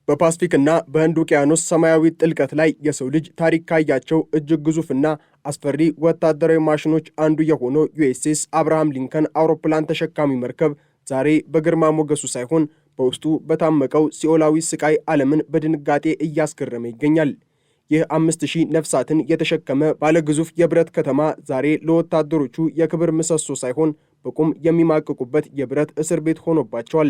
በፓስፊክና በህንድ ውቅያኖስ ሰማያዊ ጥልቀት ላይ የሰው ልጅ ታሪክ ካያቸው እጅግ ግዙፍና አስፈሪ ወታደራዊ ማሽኖች አንዱ የሆነው ዩኤስኤስ አብርሃም ሊንከን አውሮፕላን ተሸካሚ መርከብ ዛሬ በግርማ ሞገሱ ሳይሆን በውስጡ በታመቀው ሲኦላዊ ስቃይ ዓለምን በድንጋጤ እያስገረመ ይገኛል። ይህ 5000 ነፍሳትን የተሸከመ ባለግዙፍ የብረት ከተማ ዛሬ ለወታደሮቹ የክብር ምሰሶ ሳይሆን በቁም የሚማቅቁበት የብረት እስር ቤት ሆኖባቸዋል።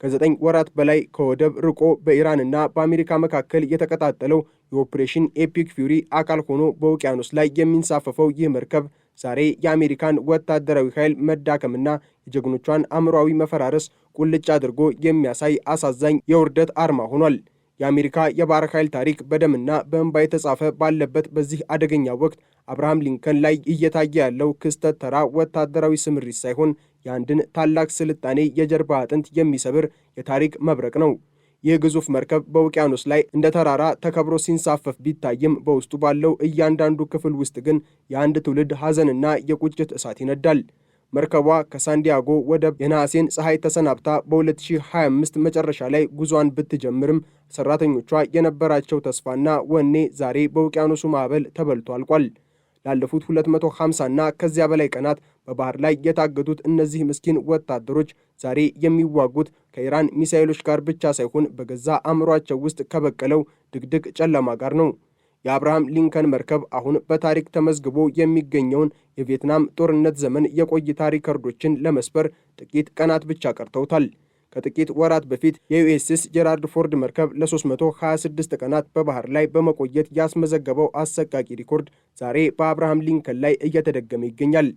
ከ9 ወራት በላይ ከወደብ ርቆ በኢራንና በአሜሪካ መካከል የተቀጣጠለው የኦፕሬሽን ኤፒክ ፊውሪ አካል ሆኖ በውቅያኖስ ላይ የሚንሳፈፈው ይህ መርከብ ዛሬ የአሜሪካን ወታደራዊ ኃይል መዳከምና የጀግኖቿን አእምሯዊ መፈራረስ ቁልጭ አድርጎ የሚያሳይ አሳዛኝ የውርደት አርማ ሆኗል። የአሜሪካ የባህር ኃይል ታሪክ በደምና በእንባ የተጻፈ ባለበት በዚህ አደገኛ ወቅት አብርሃም ሊንከን ላይ እየታየ ያለው ክስተት ተራ ወታደራዊ ስምሪት ሳይሆን የአንድን ታላቅ ስልጣኔ የጀርባ አጥንት የሚሰብር የታሪክ መብረቅ ነው። ይህ ግዙፍ መርከብ በውቅያኖስ ላይ እንደ ተራራ ተከብሮ ሲንሳፈፍ ቢታይም በውስጡ ባለው እያንዳንዱ ክፍል ውስጥ ግን የአንድ ትውልድ ሐዘንና የቁጭት እሳት ይነዳል። መርከቧ ከሳንዲያጎ ወደብ የነሐሴን ፀሐይ ተሰናብታ በ2025 መጨረሻ ላይ ጉዟን ብትጀምርም ሰራተኞቿ የነበራቸው ተስፋና ወኔ ዛሬ በውቅያኖሱ ማዕበል ተበልቶ አልቋል። ላለፉት 250ና ከዚያ በላይ ቀናት በባህር ላይ የታገቱት እነዚህ ምስኪን ወታደሮች ዛሬ የሚዋጉት ከኢራን ሚሳኤሎች ጋር ብቻ ሳይሆን በገዛ አእምሯቸው ውስጥ ከበቀለው ድቅድቅ ጨለማ ጋር ነው። የአብርሃም ሊንከን መርከብ አሁን በታሪክ ተመዝግቦ የሚገኘውን የቪየትናም ጦርነት ዘመን የቆይታ ሪከርዶችን ለመስበር ጥቂት ቀናት ብቻ ቀርተውታል። ከጥቂት ወራት በፊት የዩኤስኤስ ጄራልድ ፎርድ መርከብ ለ326 ቀናት በባህር ላይ በመቆየት ያስመዘገበው አሰቃቂ ሪኮርድ ዛሬ በአብርሃም ሊንከን ላይ እየተደገመ ይገኛል።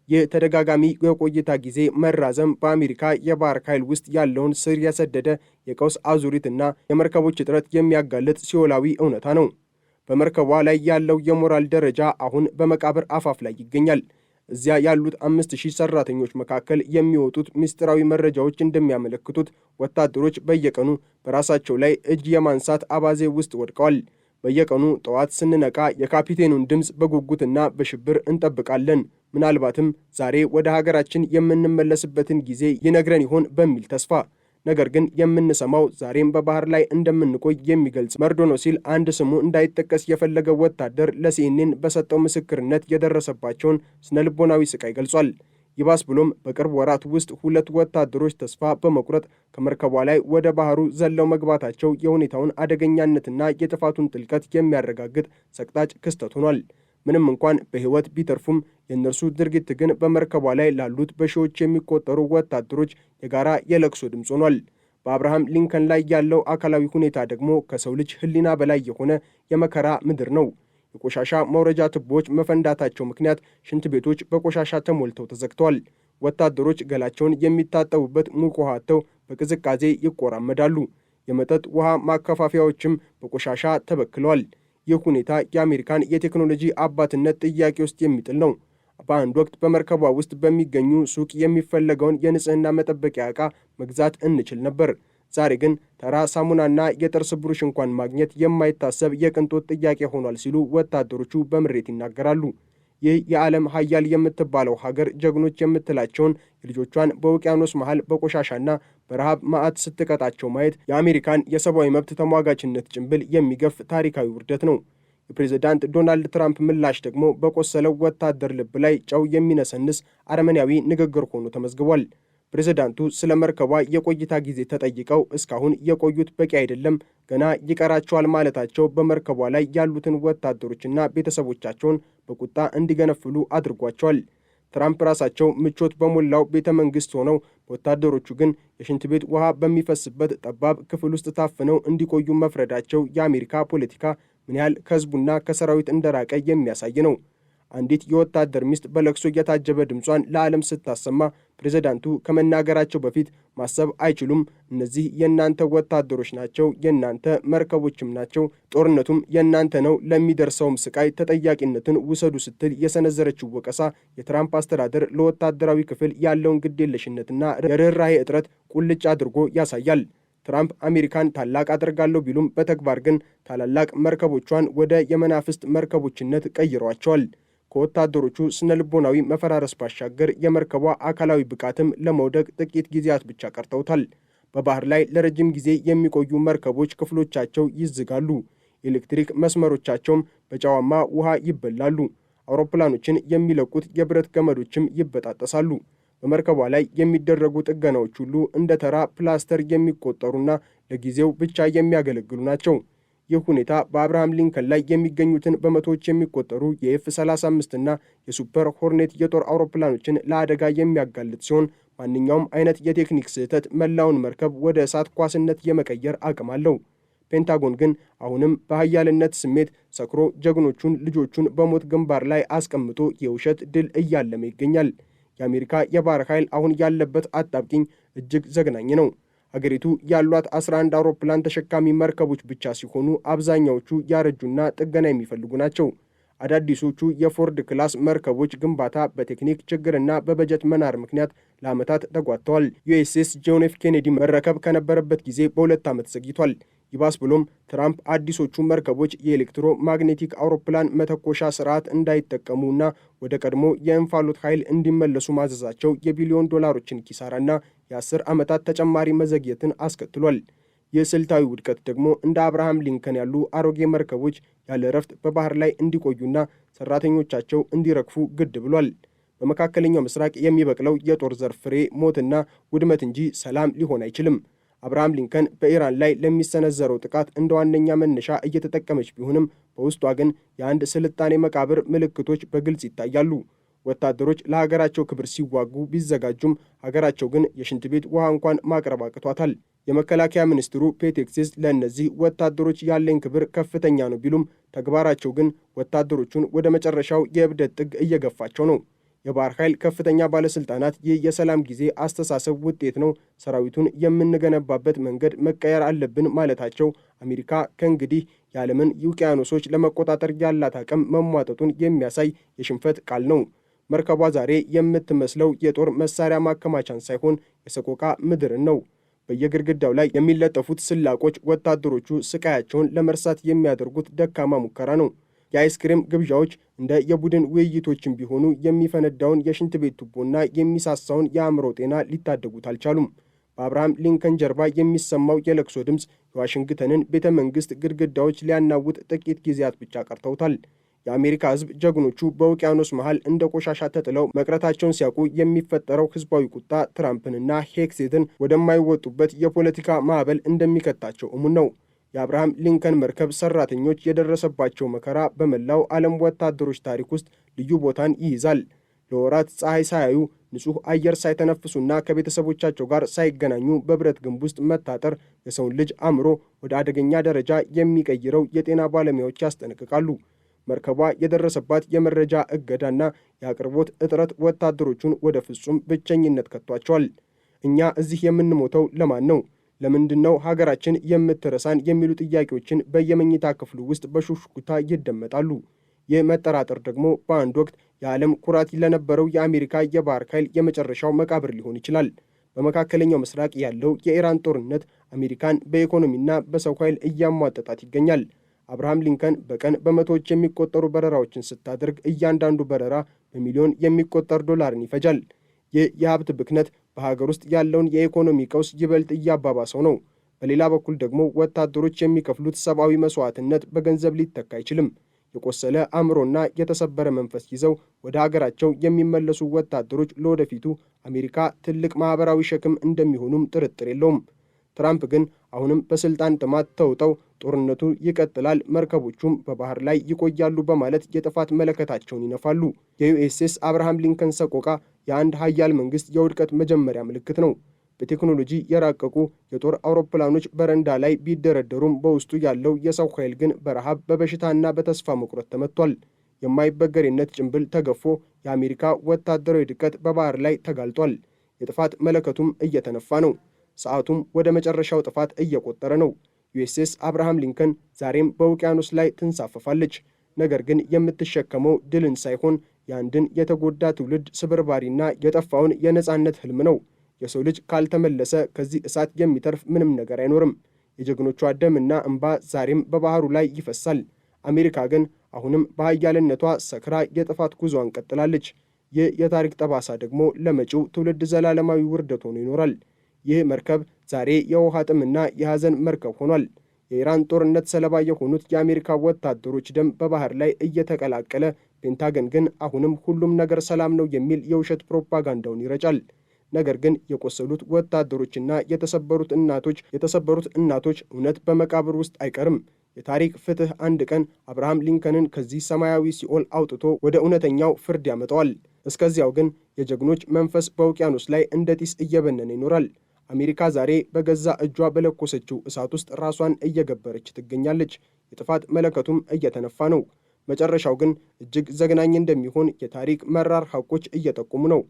ይህ ተደጋጋሚ የቆይታ ጊዜ መራዘም በአሜሪካ የባህር ኃይል ውስጥ ያለውን ስር የሰደደ የቀውስ አዙሪትና የመርከቦች እጥረት የሚያጋልጥ ሲኦላዊ እውነታ ነው። በመርከቧ ላይ ያለው የሞራል ደረጃ አሁን በመቃብር አፋፍ ላይ ይገኛል። እዚያ ያሉት 5000 ሰራተኞች መካከል የሚወጡት ምስጢራዊ መረጃዎች እንደሚያመለክቱት ወታደሮች በየቀኑ በራሳቸው ላይ እጅ የማንሳት አባዜ ውስጥ ወድቀዋል። በየቀኑ ጠዋት ስንነቃ የካፒቴኑን ድምፅ በጉጉትና በሽብር እንጠብቃለን። ምናልባትም ዛሬ ወደ ሀገራችን የምንመለስበትን ጊዜ ይነግረን ይሆን በሚል ተስፋ። ነገር ግን የምንሰማው ዛሬም በባህር ላይ እንደምንቆይ የሚገልጽ መርዶ ነው ሲል አንድ ስሙ እንዳይጠቀስ የፈለገው ወታደር ለሲኤንኤን በሰጠው ምስክርነት የደረሰባቸውን ስነልቦናዊ ስቃይ ገልጿል። ይባስ ብሎም በቅርብ ወራት ውስጥ 2 ወታደሮች ተስፋ በመቁረጥ ከመርከቧ ላይ ወደ ባህሩ ዘለው መግባታቸው የሁኔታውን አደገኛነትና የጥፋቱን ጥልቀት የሚያረጋግጥ ሰቅጣጭ ክስተት ሆኗል። ምንም እንኳን በሕይወት ቢተርፉም የእነርሱ ድርጊት ግን በመርከቧ ላይ ላሉት በሺዎች የሚቆጠሩ ወታደሮች የጋራ የለቅሶ ድምፅ ሆኗል። በአብርሃም ሊንከን ላይ ያለው አካላዊ ሁኔታ ደግሞ ከሰው ልጅ ሕሊና በላይ የሆነ የመከራ ምድር ነው። የቆሻሻ መውረጃ ቱቦዎች መፈንዳታቸው ምክንያት ሽንት ቤቶች በቆሻሻ ተሞልተው ተዘግተዋል። ወታደሮች ገላቸውን የሚታጠቡበት ሙቅ ውሃ አጥተው በቅዝቃዜ ይቆራመዳሉ። የመጠጥ ውሃ ማከፋፈያዎችም በቆሻሻ ተበክለዋል። ይህ ሁኔታ የአሜሪካን የቴክኖሎጂ አባትነት ጥያቄ ውስጥ የሚጥል ነው። በአንድ ወቅት በመርከቧ ውስጥ በሚገኙ ሱቅ የሚፈለገውን የንጽህና መጠበቂያ ዕቃ መግዛት እንችል ነበር። ዛሬ ግን ተራ ሳሙናና የጥርስ ብሩሽ እንኳን ማግኘት የማይታሰብ የቅንጦት ጥያቄ ሆኗል ሲሉ ወታደሮቹ በምሬት ይናገራሉ። ይህ የዓለም ሀያል የምትባለው ሀገር ጀግኖች የምትላቸውን የልጆቿን በውቅያኖስ መሃል በቆሻሻና በረሃብ መዓት ስትቀጣቸው ማየት የአሜሪካን የሰብአዊ መብት ተሟጋችነት ጭንብል የሚገፍ ታሪካዊ ውርደት ነው። የፕሬዝዳንት ዶናልድ ትራምፕ ምላሽ ደግሞ በቆሰለው ወታደር ልብ ላይ ጨው የሚነሰንስ አረመኔያዊ ንግግር ሆኖ ተመዝግቧል። ፕሬዝዳንቱ ስለ መርከቧ የቆይታ ጊዜ ተጠይቀው እስካሁን የቆዩት በቂ አይደለም፣ ገና ይቀራቸዋል ማለታቸው በመርከቧ ላይ ያሉትን ወታደሮችና ቤተሰቦቻቸውን በቁጣ እንዲገነፍሉ አድርጓቸዋል። ትራምፕ ራሳቸው ምቾት በሞላው ቤተ መንግሥት ሆነው ወታደሮቹ ግን የሽንት ቤት ውሃ በሚፈስበት ጠባብ ክፍል ውስጥ ታፍነው እንዲቆዩ መፍረዳቸው የአሜሪካ ፖለቲካ ምን ያህል ከሕዝቡና ከሰራዊት እንደራቀ የሚያሳይ ነው። አንዲት የወታደር ሚስት በለቅሶ የታጀበ ድምጿን ለዓለም ስታሰማ ፕሬዝዳንቱ ከመናገራቸው በፊት ማሰብ አይችሉም። እነዚህ የእናንተ ወታደሮች ናቸው፣ የእናንተ መርከቦችም ናቸው፣ ጦርነቱም የእናንተ ነው፣ ለሚደርሰውም ስቃይ ተጠያቂነትን ውሰዱ ስትል የሰነዘረችው ወቀሳ የትራምፕ አስተዳደር ለወታደራዊ ክፍል ያለውን ግዴለሽነትና የርኅራኄ እጥረት ቁልጭ አድርጎ ያሳያል። ትራምፕ አሜሪካን ታላቅ አደርጋለሁ ቢሉም በተግባር ግን ታላላቅ መርከቦቿን ወደ የመናፍስት መርከቦችነት ቀይሯቸዋል። ከወታደሮቹ ስነልቦናዊ መፈራረስ ባሻገር የመርከቧ አካላዊ ብቃትም ለመውደቅ ጥቂት ጊዜያት ብቻ ቀርተውታል። በባህር ላይ ለረጅም ጊዜ የሚቆዩ መርከቦች ክፍሎቻቸው ይዝጋሉ። የኤሌክትሪክ መስመሮቻቸውም በጨዋማ ውሃ ይበላሉ። አውሮፕላኖችን የሚለቁት የብረት ገመዶችም ይበጣጠሳሉ። በመርከቧ ላይ የሚደረጉ ጥገናዎች ሁሉ እንደ ተራ ፕላስተር የሚቆጠሩና ለጊዜው ብቻ የሚያገለግሉ ናቸው። ይህ ሁኔታ በአብርሃም ሊንከን ላይ የሚገኙትን በመቶዎች የሚቆጠሩ የኤፍ-35 እና የሱፐር ሆርኔት የጦር አውሮፕላኖችን ለአደጋ የሚያጋልጥ ሲሆን ማንኛውም አይነት የቴክኒክ ስህተት መላውን መርከብ ወደ እሳት ኳስነት የመቀየር አቅም አለው። ፔንታጎን ግን አሁንም በኃያልነት ስሜት ሰክሮ ጀግኖቹን ልጆቹን በሞት ግንባር ላይ አስቀምጦ የውሸት ድል እያለመ ይገኛል። የአሜሪካ የባህር ኃይል አሁን ያለበት አጣብቂኝ እጅግ ዘግናኝ ነው። ሀገሪቱ ያሏት 11 አውሮፕላን ተሸካሚ መርከቦች ብቻ ሲሆኑ አብዛኛዎቹ ያረጁና ጥገና የሚፈልጉ ናቸው። አዳዲሶቹ የፎርድ ክላስ መርከቦች ግንባታ በቴክኒክ ችግርና በበጀት መናር ምክንያት ለዓመታት ተጓተዋል። ዩኤስኤስ ጆን ኤፍ ኬኔዲ መረከብ ከነበረበት ጊዜ በ2 ዓመት ዘግይቷል። ይባስ ብሎም ትራምፕ አዲሶቹ መርከቦች የኤሌክትሮ ማግኔቲክ አውሮፕላን መተኮሻ ስርዓት እንዳይጠቀሙና ወደ ቀድሞ የእንፋሎት ኃይል እንዲመለሱ ማዘዛቸው የቢሊዮን ዶላሮችን ኪሳራና የ10 ዓመታት ተጨማሪ መዘግየትን አስከትሏል። ይህ ስልታዊ ውድቀት ደግሞ እንደ አብርሃም ሊንከን ያሉ አሮጌ መርከቦች ያለ እረፍት በባህር ላይ እንዲቆዩና ሰራተኞቻቸው እንዲረግፉ ግድ ብሏል። በመካከለኛው ምስራቅ የሚበቅለው የጦር ዘር ፍሬ ሞትና ውድመት እንጂ ሰላም ሊሆን አይችልም። አብርሃም ሊንከን በኢራን ላይ ለሚሰነዘረው ጥቃት እንደ ዋነኛ መነሻ እየተጠቀመች ቢሆንም በውስጧ ግን የአንድ ስልጣኔ መቃብር ምልክቶች በግልጽ ይታያሉ። ወታደሮች ለሀገራቸው ክብር ሲዋጉ ቢዘጋጁም ሀገራቸው ግን የሽንት ቤት ውሃ እንኳን ማቅረብ አቅቷታል። የመከላከያ ሚኒስትሩ ፔቴክሲስ ለእነዚህ ወታደሮች ያለኝ ክብር ከፍተኛ ነው ቢሉም ተግባራቸው ግን ወታደሮቹን ወደ መጨረሻው የእብደት ጥግ እየገፋቸው ነው። የባህር ኃይል ከፍተኛ ባለስልጣናት ይህ የሰላም ጊዜ አስተሳሰብ ውጤት ነው፣ ሰራዊቱን የምንገነባበት መንገድ መቀየር አለብን ማለታቸው አሜሪካ ከእንግዲህ የዓለምን ውቅያኖሶች ለመቆጣጠር ያላት አቅም መሟጠጡን የሚያሳይ የሽንፈት ቃል ነው። መርከቧ ዛሬ የምትመስለው የጦር መሳሪያ ማከማቻን ሳይሆን የሰቆቃ ምድርን ነው። በየግድግዳው ላይ የሚለጠፉት ስላቆች ወታደሮቹ ስቃያቸውን ለመርሳት የሚያደርጉት ደካማ ሙከራ ነው። የአይስክሬም ግብዣዎች እንደ የቡድን ውይይቶችን ቢሆኑ የሚፈነዳውን የሽንት ቤት ቱቦና የሚሳሳውን የአእምሮ ጤና ሊታደጉት አልቻሉም። በአብርሃም ሊንከን ጀርባ የሚሰማው የለቅሶ ድምፅ የዋሽንግተንን ቤተ መንግሥት ግድግዳዎች ሊያናውጥ ጥቂት ጊዜያት ብቻ ቀርተውታል። የአሜሪካ ሕዝብ ጀግኖቹ በውቅያኖስ መሃል እንደ ቆሻሻ ተጥለው መቅረታቸውን ሲያውቁ የሚፈጠረው ሕዝባዊ ቁጣ ትራምፕንና ሄግሴትን ወደማይወጡበት የፖለቲካ ማዕበል እንደሚከታቸው እሙን ነው። የአብርሃም ሊንከን መርከብ ሰራተኞች የደረሰባቸው መከራ በመላው ዓለም ወታደሮች ታሪክ ውስጥ ልዩ ቦታን ይይዛል። ለወራት ፀሐይ ሳያዩ ንጹሕ አየር ሳይተነፍሱና ከቤተሰቦቻቸው ጋር ሳይገናኙ በብረት ግንብ ውስጥ መታጠር የሰውን ልጅ አእምሮ ወደ አደገኛ ደረጃ የሚቀይረው የጤና ባለሙያዎች ያስጠነቅቃሉ። መርከቧ የደረሰባት የመረጃ እገዳና የአቅርቦት እጥረት ወታደሮቹን ወደ ፍጹም ብቸኝነት ከቷቸዋል። እኛ እዚህ የምንሞተው ለማን ነው? ለምንድነው ሀገራችን የምትረሳን? የሚሉ ጥያቄዎችን በየመኝታ ክፍሉ ውስጥ በሹክሹክታ ይደመጣሉ። ይህ መጠራጠር ደግሞ በአንድ ወቅት የዓለም ኩራት ለነበረው የአሜሪካ የባህር ኃይል የመጨረሻው መቃብር ሊሆን ይችላል። በመካከለኛው ምስራቅ ያለው የኢራን ጦርነት አሜሪካን በኢኮኖሚና በሰው ኃይል እያሟጠጣት ይገኛል። አብርሃም ሊንከን በቀን በመቶዎች የሚቆጠሩ በረራዎችን ስታደርግ እያንዳንዱ በረራ በሚሊዮን የሚቆጠር ዶላርን ይፈጃል። ይህ የሀብት ብክነት በሀገር ውስጥ ያለውን የኢኮኖሚ ቀውስ ይበልጥ እያባባሰው ነው። በሌላ በኩል ደግሞ ወታደሮች የሚከፍሉት ሰብአዊ መስዋዕትነት በገንዘብ ሊተካ አይችልም። የቆሰለ አእምሮና የተሰበረ መንፈስ ይዘው ወደ ሀገራቸው የሚመለሱ ወታደሮች ለወደፊቱ አሜሪካ ትልቅ ማኅበራዊ ሸክም እንደሚሆኑም ጥርጥር የለውም። ትራምፕ ግን አሁንም በስልጣን ጥማት ተውጠው ጦርነቱ ይቀጥላል፣ መርከቦቹም በባህር ላይ ይቆያሉ በማለት የጥፋት መለከታቸውን ይነፋሉ። የዩኤስኤስ አብርሃም ሊንከን ሰቆቃ የአንድ ሀያል መንግስት የውድቀት መጀመሪያ ምልክት ነው። በቴክኖሎጂ የራቀቁ የጦር አውሮፕላኖች በረንዳ ላይ ቢደረደሩም በውስጡ ያለው የሰው ኃይል ግን በረሃብ በበሽታና በተስፋ መቁረጥ ተመቷል። የማይበገሬነት ጭንብል ተገፎ የአሜሪካ ወታደራዊ ድቀት በባህር ላይ ተጋልጧል። የጥፋት መለከቱም እየተነፋ ነው። ሰዓቱም ወደ መጨረሻው ጥፋት እየቆጠረ ነው። ዩኤስኤስ አብርሃም ሊንከን ዛሬም በውቅያኖስ ላይ ትንሳፈፋለች። ነገር ግን የምትሸከመው ድልን ሳይሆን የአንድን የተጎዳ ትውልድ ስብርባሪና የጠፋውን የነጻነት ህልም ነው። የሰው ልጅ ካልተመለሰ ከዚህ እሳት የሚተርፍ ምንም ነገር አይኖርም። የጀግኖቿ ደምና እንባ ዛሬም በባህሩ ላይ ይፈሳል። አሜሪካ ግን አሁንም በኃያልነቷ ሰክራ የጥፋት ጉዞዋን ቀጥላለች። ይህ የታሪክ ጠባሳ ደግሞ ለመጪው ትውልድ ዘላለማዊ ውርደት ሆኖ ይኖራል። ይህ መርከብ ዛሬ የውሃ ጥምና የሐዘን መርከብ ሆኗል። የኢራን ጦርነት ሰለባ የሆኑት የአሜሪካ ወታደሮች ደም በባህር ላይ እየተቀላቀለ፣ ፔንታገን ግን አሁንም ሁሉም ነገር ሰላም ነው የሚል የውሸት ፕሮፓጋንዳውን ይረጫል። ነገር ግን የቆሰሉት ወታደሮችና የተሰበሩት እናቶች እውነት በመቃብር ውስጥ አይቀርም። የታሪክ ፍትህ አንድ ቀን አብርሃም ሊንከንን ከዚህ ሰማያዊ ሲኦል አውጥቶ ወደ እውነተኛው ፍርድ ያመጣዋል። እስከዚያው ግን የጀግኖች መንፈስ በውቅያኖስ ላይ እንደ ጢስ እየበነነ ይኖራል። አሜሪካ ዛሬ በገዛ እጇ በለኮሰችው እሳት ውስጥ ራሷን እየገበረች ትገኛለች። የጥፋት መለከቱም እየተነፋ ነው። መጨረሻው ግን እጅግ ዘግናኝ እንደሚሆን የታሪክ መራር ሐቆች እየጠቆሙ ነው።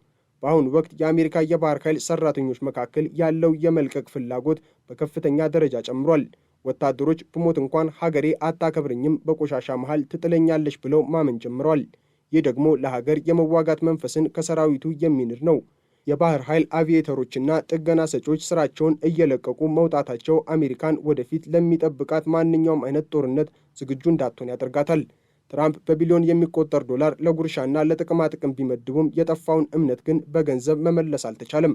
በአሁኑ ወቅት የአሜሪካ የባህር ኃይል ሰራተኞች መካከል ያለው የመልቀቅ ፍላጎት በከፍተኛ ደረጃ ጨምሯል። ወታደሮች ብሞት እንኳን ሀገሬ አታከብረኝም፣ በቆሻሻ መሃል ትጥለኛለች ብለው ማመን ጀምረዋል። ይህ ደግሞ ለሀገር የመዋጋት መንፈስን ከሰራዊቱ የሚንድ ነው። የባህር ኃይል አቪዬተሮችና ጥገና ሰጪዎች ስራቸውን እየለቀቁ መውጣታቸው አሜሪካን ወደፊት ለሚጠብቃት ማንኛውም አይነት ጦርነት ዝግጁ እንዳትሆን ያደርጋታል። ትራምፕ በቢሊዮን የሚቆጠር ዶላር ለጉርሻና ለጥቅማ ጥቅም ቢመድቡም የጠፋውን እምነት ግን በገንዘብ መመለስ አልተቻለም።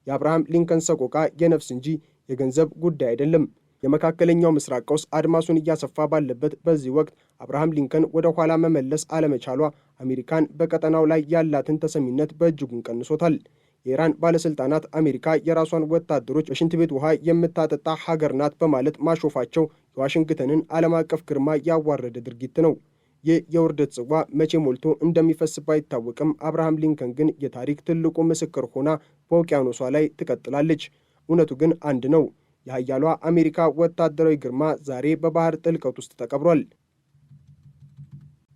የአብርሃም ሊንከን ሰቆቃ የነፍስ እንጂ የገንዘብ ጉዳይ አይደለም። የመካከለኛው ምስራቅ ቀውስ አድማሱን እያሰፋ ባለበት በዚህ ወቅት አብርሃም ሊንከን ወደ ኋላ መመለስ አለመቻሏ አሜሪካን በቀጠናው ላይ ያላትን ተሰሚነት በእጅጉን ቀንሶታል። የኢራን ባለሥልጣናት አሜሪካ የራሷን ወታደሮች በሽንት ቤት ውሃ የምታጠጣ ሀገር ናት በማለት ማሾፋቸው የዋሽንግተንን ዓለም አቀፍ ግርማ ያዋረደ ድርጊት ነው። ይህ የውርደት ጽዋ መቼ ሞልቶ እንደሚፈስ ባይታወቅም አብርሃም ሊንከን ግን የታሪክ ትልቁ ምስክር ሆና በውቅያኖሷ ላይ ትቀጥላለች። እውነቱ ግን አንድ ነው። የኃያሏ አሜሪካ ወታደራዊ ግርማ ዛሬ በባህር ጥልቀት ውስጥ ተቀብሯል።